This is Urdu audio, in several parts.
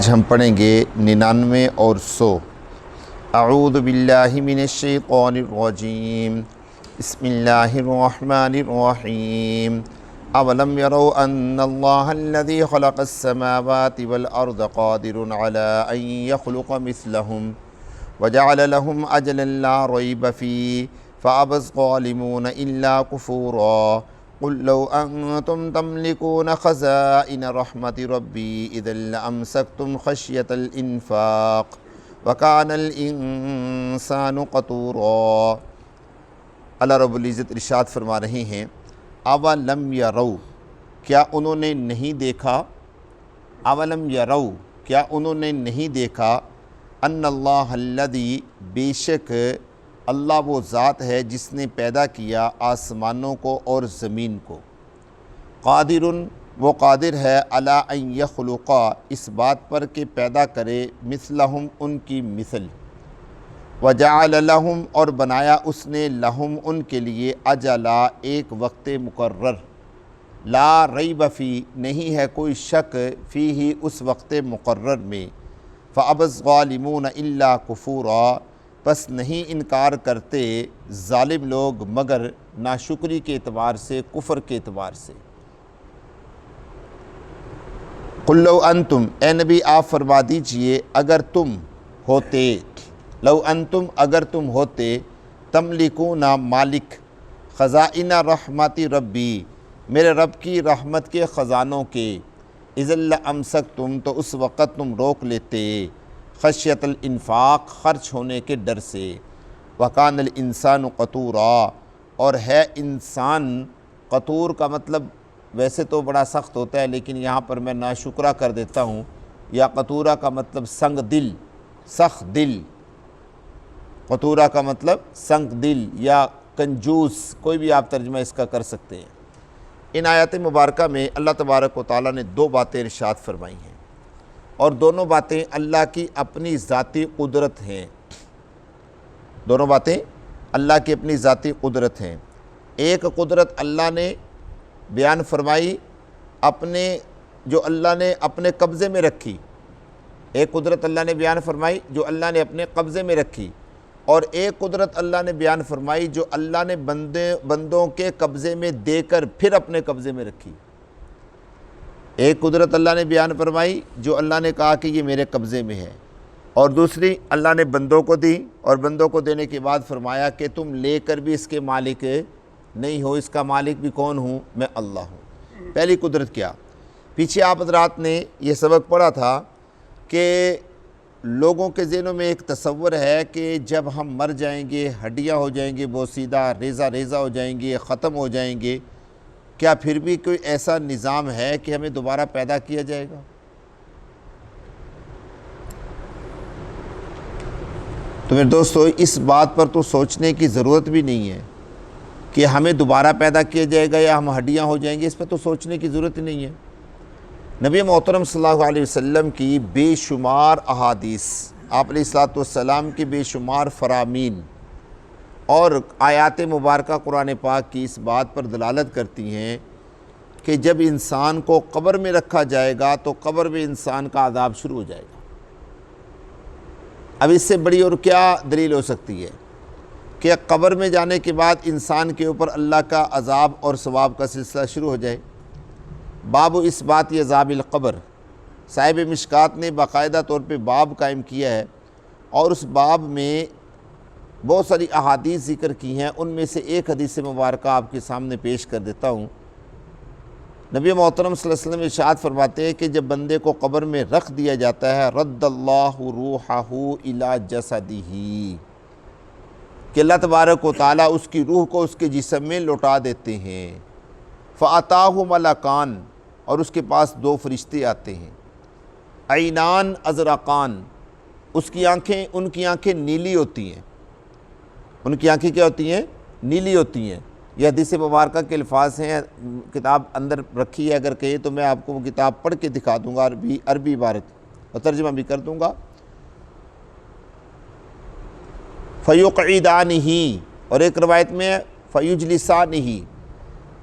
ہم پڑھیں گے 99 اور 100۔ اعوذ باللہ من الشیطان الرجیم، بسم اللہ الرحمن الرحیم۔ اولم يروا ان اللہ الذی خلق السماوات والارض قادر علی ان یخلق مثلهم وجعل لهم اجلا لا ریب فیہ فابى الظالمون الا کفورا۔ قل لو انتم تملكون خزائن رحمت ربی اذا لامسکتم خشیۃ الانفاق وکان الانسان قتورا۔ اللہ رب العزت ارشاد فرما رہے ہیں، اولم یروا، کیا انہوں نے نہیں دیکھا، اولم یروا، کیا انہوں نے نہیں دیکھا، ان اللہ الذی، بے شک اللہ وہ ذات ہے جس نے پیدا کیا آسمانوں کو اور زمین کو، قادر، وہ قادر ہے، علی ان یخلق، اس بات پر کہ پیدا کرے، مثلہم، ان کی مثل، وجعل لہم، اور بنایا اس نے، لہم، ان کے لیے، اجلا، ایک وقت مقرر، لا ریب فی، نہیں ہے کوئی شک، فیہ، اس وقت مقرر میں، فابى الظالمون الا کفورا، پس نہیں انکار کرتے ظالم لوگ مگر ناشکری کے اعتبار سے، کفر کے اعتبار سے۔ قل لو انتم، اے نبی آپ فرما دیجئے، اگر تم ہوتے، لو انتم، اگر تم ہوتے، تملکون، مالک، خزائن رحمت ربی، میرے رب کی رحمت کے خزانوں کے، اذا لامسکتم، تو اس وقت تم روک لیتے، خشیۃ الانفاق، خرچ ہونے کے ڈر سے، وکان الانسان قتورا، اور ہے انسان، قتور کا مطلب ویسے تو بڑا سخت ہوتا ہے لیکن یہاں پر میں ناشکرہ کر دیتا ہوں، یا قتورہ کا مطلب سنگ دل، سخت دل، قتورہ کا مطلب سنگ دل یا کنجوس، کوئی بھی آپ ترجمہ اس کا کر سکتے ہیں۔ ان آیات مبارکہ میں اللہ تبارک و تعالیٰ نے دو باتیں ارشاد فرمائی ہیں، اور دونوں باتیں اللہ کی اپنی ذاتی قدرت ہیں، دونوں باتیں اللہ کی اپنی ذاتی قدرت ہیں۔ ایک قدرت اللہ نے بیان فرمائی اپنے، جو اللہ نے اپنے قبضے میں رکھی، ایک قدرت اللہ نے بیان فرمائی جو اللہ نے اپنے قبضے میں رکھی، اور ایک قدرت اللہ نے بیان فرمائی جو اللہ نے بندوں کے قبضے میں دے کر پھر اپنے قبضے میں رکھی۔ ایک قدرت اللہ نے بیان فرمائی جو اللہ نے کہا کہ یہ میرے قبضے میں ہے، اور دوسری اللہ نے بندوں کو دی، اور بندوں کو دینے کے بعد فرمایا کہ تم لے کر بھی اس کے مالک نہیں ہو، اس کا مالک بھی کون ہوں، میں اللہ ہوں۔ پہلی قدرت کیا، پیچھے آپ حضرات نے یہ سبق پڑھا تھا کہ لوگوں کے ذہنوں میں ایک تصور ہے کہ جب ہم مر جائیں گے، ہڈیاں ہو جائیں گے، بوسیدہ ریزہ ریزہ ہو جائیں گے، ختم ہو جائیں گے، کیا پھر بھی کوئی ایسا نظام ہے کہ ہمیں دوبارہ پیدا کیا جائے گا؟ تو میرے دوستو، اس بات پر تو سوچنے کی ضرورت بھی نہیں ہے کہ ہمیں دوبارہ پیدا کیا جائے گا یا ہم ہڈیاں ہو جائیں گے، اس پہ تو سوچنے کی ضرورت ہی نہیں ہے۔ نبی محترم صلی اللہ علیہ وسلم کی بے شمار احادیث، آپ علیہ الصلوۃ والسلام کی بے شمار فرامین اور آیات مبارکہ قرآن پاک کی اس بات پر دلالت کرتی ہیں کہ جب انسان کو قبر میں رکھا جائے گا تو قبر میں انسان کا عذاب شروع ہو جائے گا۔ اب اس سے بڑی اور کیا دلیل ہو سکتی ہے کہ قبر میں جانے کے بعد انسان کے اوپر اللہ کا عذاب اور ثواب کا سلسلہ شروع ہو جائے۔ باب اس بات عذاب القبر، صاحب مشکات نے باقاعدہ طور پہ باب قائم کیا ہے، اور اس باب میں بہت ساری احادیث ذکر کی ہیں، ان میں سے ایک حدیث مبارکہ آپ کے سامنے پیش کر دیتا ہوں۔ نبی محترم صلی اللہ علیہ وسلم ارشاد فرماتے ہیں کہ جب بندے کو قبر میں رکھ دیا جاتا ہے، رد اللہ روحہ الی جسدہ، کہ اللہ تبارک و تعالیٰ اس کی روح کو اس کے جسم میں لوٹا دیتے ہیں، فَأَتَاهُ مَلَكَانِ، اور اس کے پاس دو فرشتے آتے ہیں، عینان ازرقان، اس کی آنکھیں، ان کی آنکھیں نیلی ہوتی ہیں، ان کی آنکھیں کیا ہوتی ہیں، نیلی ہوتی ہیں۔ یہ حدیث مبارکہ کے الفاظ ہیں، کتاب اندر رکھی ہے، اگر کہیں تو میں آپ کو وہ کتاب پڑھ کے دکھا دوں گا، عربی عبارت اور ترجمہ بھی کر دوں گا۔ فَيُقْعِدَانِهِ، اور ایک روایت میں فَيُجْلِسَانِهِ،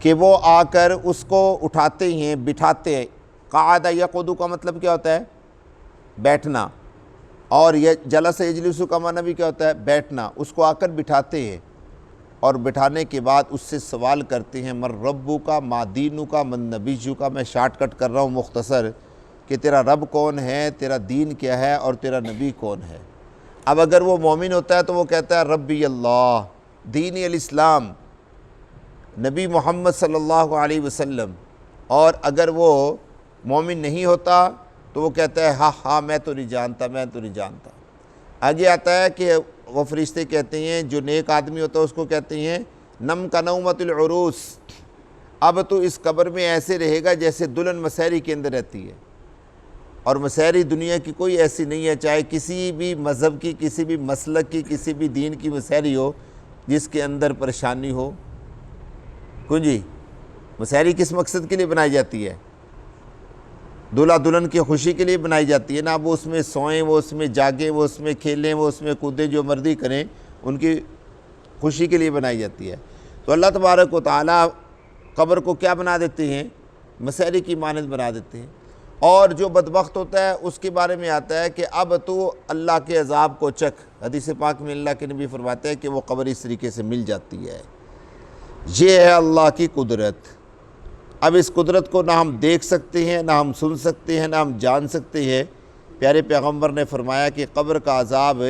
کہ وہ آ کر اس کو اٹھاتے ہیں، بٹھاتے ہیں۔ قعد یقعد کا مطلب کیا ہوتا ہے؟ بیٹھنا، اور یہ جلس یجلس کا معنی بھی کیا ہوتا ہے؟ بیٹھنا۔ اس کو آ کر بٹھاتے ہیں اور بٹھانے کے بعد اس سے سوال کرتے ہیں من ربو کا، ما دینو کا، من نبیجو کا۔ میں شارٹ کٹ کر رہا ہوں مختصر، کہ تیرا رب کون ہے، تیرا دین کیا ہے، اور تیرا نبی کون ہے۔ اب اگر وہ مومن ہوتا ہے تو وہ کہتا ہے ربی اللہ، دینی الاسلام، نبی محمد صلی اللہ علیہ وسلم۔ اور اگر وہ مومن نہیں ہوتا تو وہ کہتا ہے ہاں ہاں میں تو نہیں جانتا، میں تو نہیں جانتا۔ آگے آتا ہے کہ وہ فرشتے کہتے ہیں، جو نیک آدمی ہوتا ہے اس کو کہتے ہیں نم کا نومت العروس، اب تو اس قبر میں ایسے رہے گا جیسے دلہن مسحری کے اندر رہتی ہے۔ اور مسحری دنیا کی کوئی ایسی نہیں ہے، چاہے کسی بھی مذہب کی، کسی بھی مسلک کی، کسی بھی دین کی مسحری ہو جس کے اندر پریشانی ہو۔ کیوں جی؟ مسحری کس مقصد کے لیے بنائی جاتی ہے؟ دلہا دلہن کی خوشی کے لیے بنائی جاتی ہے نا۔ وہ اس میں سوئیں، وہ اس میں جاگیں، وہ اس میں کھیلیں، وہ اس میں کودیں، جو مرضی کریں، ان کی خوشی کے لیے بنائی جاتی ہے۔ تو اللہ تبارک و تعالیٰ قبر کو کیا بنا دیتے ہیں؟ مسحری کی مانند بنا دیتے ہیں۔ اور جو بدبخت ہوتا ہے اس کے بارے میں آتا ہے کہ اب تو اللہ کے عذاب کو چکھ۔ حدیث پاک میں اللہ کے نبی فرماتے ہیں کہ وہ قبر اس طریقے سے مل جاتی ہے۔ یہ ہے اللہ کی قدرت۔ اب اس قدرت کو نہ ہم دیکھ سکتے ہیں، نہ ہم سن سکتے ہیں، نہ ہم جان سکتے ہیں۔ پیارے پیغمبر نے فرمایا کہ قبر کا عذاب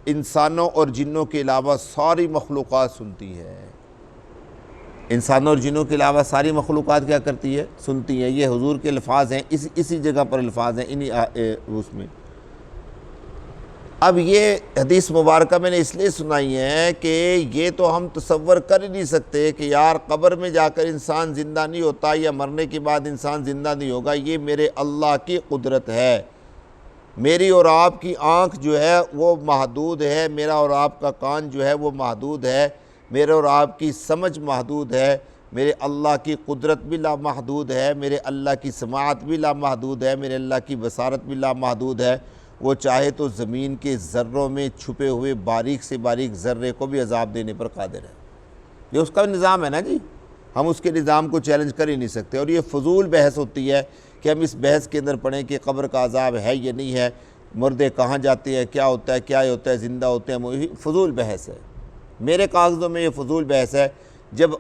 انسانوں اور جنوں کے علاوہ ساری مخلوقات سنتی ہے۔ انسانوں اور جنوں کے علاوہ ساری مخلوقات کیا کرتی ہے؟ سنتی ہے۔ یہ حضور کے الفاظ ہیں، اسی جگہ پر الفاظ ہیں، انہی اس میں۔ اب یہ حدیث مبارکہ میں نے اس لیے سنائی ہے کہ یہ تو ہم تصور کر ہی نہیں سکتے کہ یار قبر میں جا کر انسان زندہ نہیں ہوتا، یا مرنے کے بعد انسان زندہ نہیں ہوگا۔ یہ میرے اللہ کی قدرت ہے۔ میری اور آپ کی آنکھ جو ہے وہ محدود ہے، میرا اور آپ کا کان جو ہے وہ محدود ہے، میرے اور آپ کی سمجھ محدود ہے، میرے اللہ کی قدرت بھی لامحدود ہے، میرے اللہ کی سماعت بھی لامحدود ہے، میرے اللہ کی بصارت بھی لامحدود ہے۔ وہ چاہے تو زمین کے ذروں میں چھپے ہوئے باریک سے باریک ذرے کو بھی عذاب دینے پر قادر ہے۔ یہ اس کا نظام ہے نا جی، ہم اس کے نظام کو چیلنج کر ہی نہیں سکتے۔ اور یہ فضول بحث ہوتی ہے کہ ہم اس بحث کے اندر پڑھیں کہ قبر کا عذاب ہے یا نہیں ہے، مردے کہاں جاتے ہیں، کیا ہوتا ہے، کیا ہوتا ہے، زندہ ہوتے ہیں، فضول بحث ہے۔ میرے کاغذوں میں یہ فضول بحث ہے۔ جب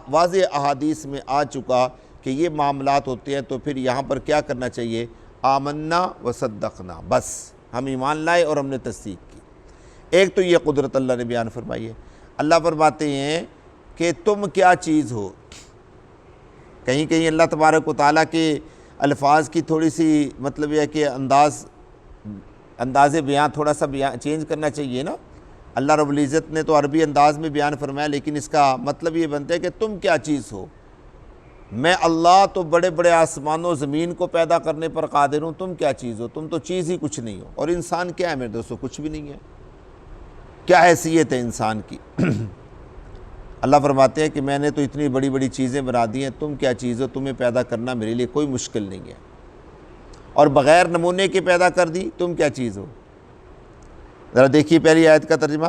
واضح احادیث میں آ چکا کہ یہ معاملات ہوتے ہیں تو پھر یہاں پر کیا کرنا چاہیے؟ آمنا و صدقنا، بس ہم ایمان لائے اور ہم نے تصدیق کی۔ ایک تو یہ قدرت اللہ نے بیان فرمائی ہے۔ اللہ فرماتے ہیں کہ تم کیا چیز ہو۔ کہیں کہیں اللہ تبارک و تعالیٰ کے الفاظ کی تھوڑی سی مطلب یہ ہے کہ انداز بیان تھوڑا سا چینج کرنا چاہیے نا۔ اللہ رب العزت نے تو عربی انداز میں بیان فرمایا، لیکن اس کا مطلب یہ بنتا ہے کہ تم کیا چیز ہو۔ میں اللہ تو بڑے بڑے آسمانوں زمین کو پیدا کرنے پر قادر ہوں، تم کیا چیز ہو؟ تم تو چیز ہی کچھ نہیں ہو۔ اور انسان کیا ہے میرے دوستو؟ کچھ بھی نہیں ہے۔ کیا حیثیت ہے انسان کی؟ اللہ فرماتے ہیں کہ میں نے تو اتنی بڑی بڑی چیزیں بنا دی ہیں، تم کیا چیز ہو؟ تمہیں پیدا کرنا میرے لیے کوئی مشکل نہیں ہے، اور بغیر نمونے کے پیدا کر دی، تم کیا چیز ہو؟ ذرا دیکھیے پہلی آیت کا ترجمہ۔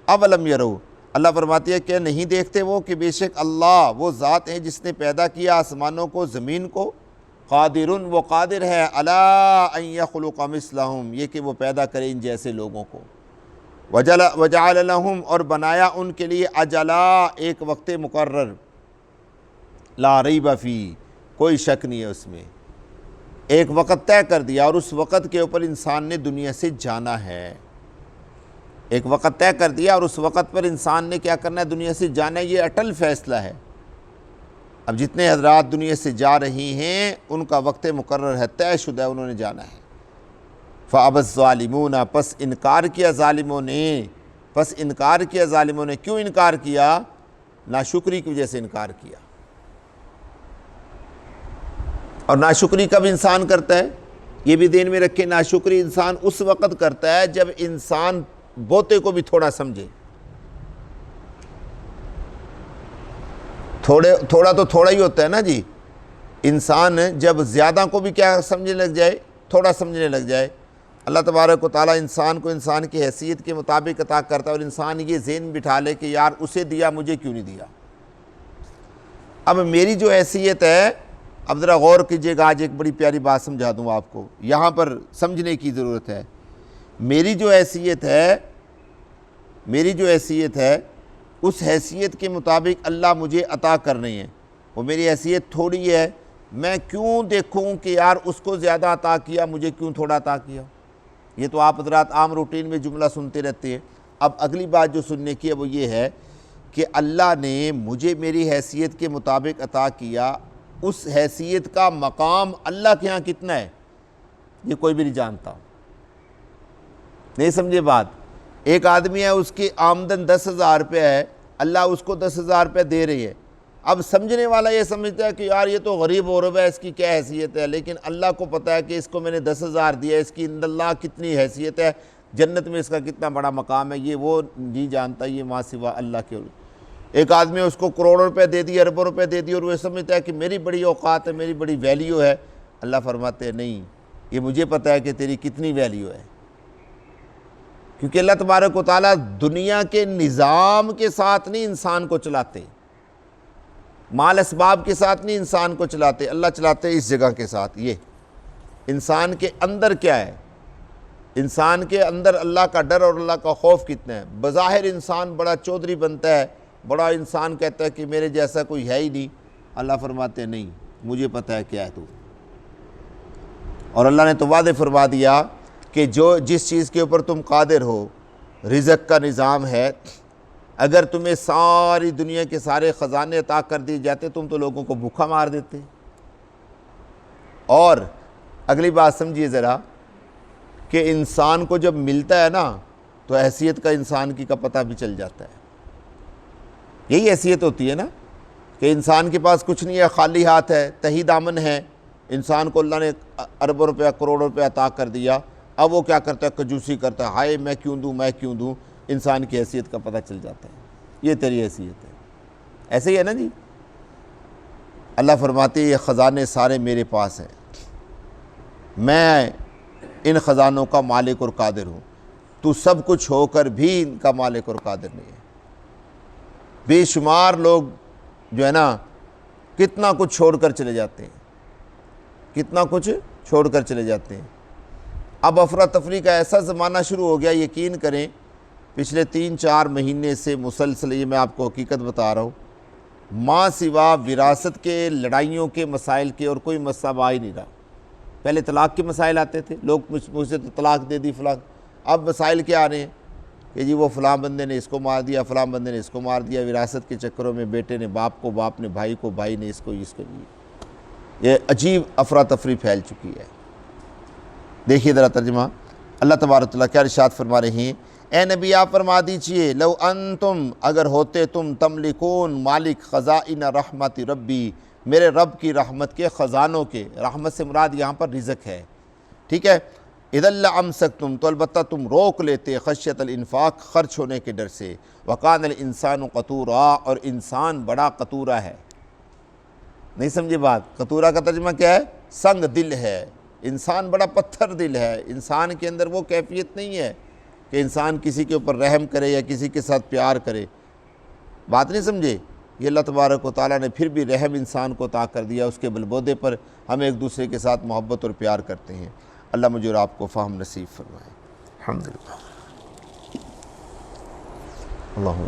اولم یرو، اللہ فرماتی ہے کہ نہیں دیکھتے وہ کہ بے شک اللہ وہ ذات ہے جس نے پیدا کیا آسمانوں کو، زمین کو، قادرن وہ قادر ہے، علی ان یخلق مثلہم، یہ کہ وہ پیدا کرے ان جیسے لوگوں کو، وجعل لہم اور بنایا ان کے لیے اجلا ایک وقت مقرر، لا ریب فی کوئی شک نہیں ہے اس میں، ایک وقت طے کر دیا اور اس وقت کے اوپر انسان نے دنیا سے جانا ہے۔ ایک وقت طے کر دیا اور اس وقت پر انسان نے کیا کرنا ہے؟ دنیا سے جانا ہے۔ یہ اٹل فیصلہ ہے۔ اب جتنے حضرات دنیا سے جا رہی ہیں ان کا وقت مقرر ہے، طے شدہ ہے، انہوں نے جانا ہے۔ فَأَبَى الظَّالِمُونَ، پس انکار کیا ظالموں نے۔ کیوں انکار کیا؟ ناشکری کی وجہ سے انکار کیا۔ اور ناشکری کب انسان کرتا ہے؟ یہ بھی دین میں رکھے، ناشکری انسان اس وقت کرتا ہے جب انسان بہتے کو بھی تھوڑا سمجھے۔ تھوڑا تو تھوڑا ہی ہوتا ہے نا جی۔ انسان جب زیادہ کو بھی کیا سمجھنے لگ جائے، تھوڑا سمجھنے لگ جائے۔ اللہ تبارک و تعالیٰ انسان کو انسان کی حیثیت کے مطابق عطا کرتا ہے، اور انسان یہ ذہن بٹھا لے کہ یار اسے دیا مجھے کیوں نہیں دیا۔ اب میری جو حیثیت ہے اب ذرا غور کیجئے گا، آج ایک بڑی پیاری بات سمجھا دوں آپ کو، یہاں پر سمجھنے کی ضرورت ہے۔ میری جو حیثیت ہے اس حیثیت کے مطابق اللہ مجھے عطا کر رہے ہیں، وہ میری حیثیت تھوڑی ہے، میں کیوں دیکھوں کہ یار اس کو زیادہ عطا کیا، مجھے کیوں تھوڑا عطا کیا؟ یہ تو آپ حضرات عام روٹین میں جملہ سنتے رہتے ہیں۔ اب اگلی بات جو سننے کی ہے وہ یہ ہے کہ اللہ نے مجھے میری حیثیت کے مطابق عطا کیا، اس حیثیت کا مقام اللہ کے ہاں کتنا ہے یہ کوئی بھی نہیں جانتا۔ نہیں سمجھے بات؟ ایک آدمی ہے، اس کی آمدن 10,000 روپے ہے، اللہ اس کو 10,000 روپے دے رہی ہے۔ اب سمجھنے والا یہ سمجھتا ہے کہ یار یہ تو غریب عورب ہے، اس کی کیا حیثیت ہے، لیکن اللہ کو پتہ ہے کہ اس کو میں نے 10,000 دیا، اس کی عند اللہ کتنی حیثیت ہے، جنت میں اس کا کتنا بڑا مقام ہے، یہ وہ نہیں جانتا، یہ ما سوا اللہ کے۔ ایک آدمی اس کو کروڑوں روپے دے دی، اربوں روپے دے دی، اور وہ سمجھتا ہے کہ میری بڑی اوقات ہے، میری بڑی ویلیو ہے۔ اللہ فرماتے ہیں نہیں، یہ مجھے پتہ ہے کہ تیری کتنی ویلیو ہے، کیونکہ اللہ تبارک و تعالیٰ دنیا کے نظام کے ساتھ نہیں انسان کو چلاتے، مال اسباب کے ساتھ نہیں انسان کو چلاتے، اللہ چلاتے اس جگہ کے ساتھ۔ یہ انسان کے اندر کیا ہے، انسان کے اندر اللہ کا ڈر اور اللہ کا خوف کتنا ہے۔ بظاہر انسان بڑا چودھری بنتا ہے، بڑا انسان کہتا ہے کہ میرے جیسا کوئی ہے ہی نہیں، اللہ فرماتے ہیں نہیں، مجھے پتہ ہے کیا ہے تو۔ اور اللہ نے تو وعدے فرما دیا کہ جس چیز کے اوپر تم قادر ہو، رزق کا نظام ہے، اگر تمہیں ساری دنیا کے سارے خزانے عطا کر دیے جاتے تم تو لوگوں کو بھوکا مار دیتے۔ اور اگلی بات سمجھیے ذرا کہ انسان کو جب ملتا ہے نا تو حیثیت کا انسان کی کا پتہ بھی چل جاتا ہے۔ یہی حیثیت ہوتی ہے نا کہ انسان کے پاس کچھ نہیں ہے، خالی ہاتھ ہے، تہی دامن ہے، انسان کو اللہ نے اربوں روپیہ کروڑوں روپے عطا کر دیا، اب وہ کیا کرتا ہے، کنجوسی کرتا ہے، ہائے میں کیوں دوں۔ انسان کی حیثیت کا پتہ چل جاتا ہے، یہ تیری حیثیت ہے۔ ایسے ہی ہے نا جی، اللہ فرماتے ہیں یہ خزانے سارے میرے پاس ہیں، میں ان خزانوں کا مالک اور قادر ہوں، تو سب کچھ ہو کر بھی ان کا مالک اور قادر نہیں ہے۔ بے شمار لوگ جو ہے نا کتنا کچھ چھوڑ کر چلے جاتے ہیں، اب افراتفری کا ایسا زمانہ شروع ہو گیا، یقین کریں پچھلے 3-4 مہینے سے مسلسل، یہ میں آپ کو حقیقت بتا رہا ہوں، ماں سوا وراثت کے لڑائیوں کے مسائل کے اور کوئی مسئلہ آ ہی نہیں رہا۔ پہلے طلاق کے مسائل آتے تھے، لوگ مجھ سے تو طلاق دے دی فلاں، اب مسائل کیا آ رہے ہیں کہ جی وہ فلاں بندے نے اس کو مار دیا، فلاں بندے نے اس کو مار دیا، وراثت کے چکروں میں بیٹے نے باپ کو، باپ نے بھائی کو، بھائی نے اس کو۔ یہ عجیب افراتفری پھیل چکی ہے۔ دیکھیے ذرا ترجمہ، اللہ تبارک و تعالیٰ کیا ارشاد فرما رہے ہیں، اے نبی آپ فرما دیجئے، لو انتم اگر ہوتے تم تملکون مالک خزائن رحمت ربی، میرے رب کی رحمت کے خزانوں کے، رحمت سے مراد یہاں پر رزق ہے، ٹھیک ہے، اذا لامسکتم تو البتہ تم روک لیتے، خشیت الانفاق خرچ ہونے کے ڈر سے، وکان الانسان قتورا اور انسان بڑا قتورا ہے۔ نہیں سمجھے بات؟ قتورا کا ترجمہ کیا ہے؟ سنگ دل ہے، انسان بڑا پتھر دل ہے، انسان کے اندر وہ کیفیت نہیں ہے کہ انسان کسی کے اوپر رحم کرے یا کسی کے ساتھ پیار کرے۔ بات نہیں سمجھے؟ یہ اللہ تبارک و تعالیٰ نے پھر بھی رحم انسان کو عطا کر دیا، اس کے بلبودے پر ہم ایک دوسرے کے ساتھ محبت اور پیار کرتے ہیں۔ اللہ مجھے اور آپ کو فہم نصیب فرمائے۔ الحمدللہ۔ اللہم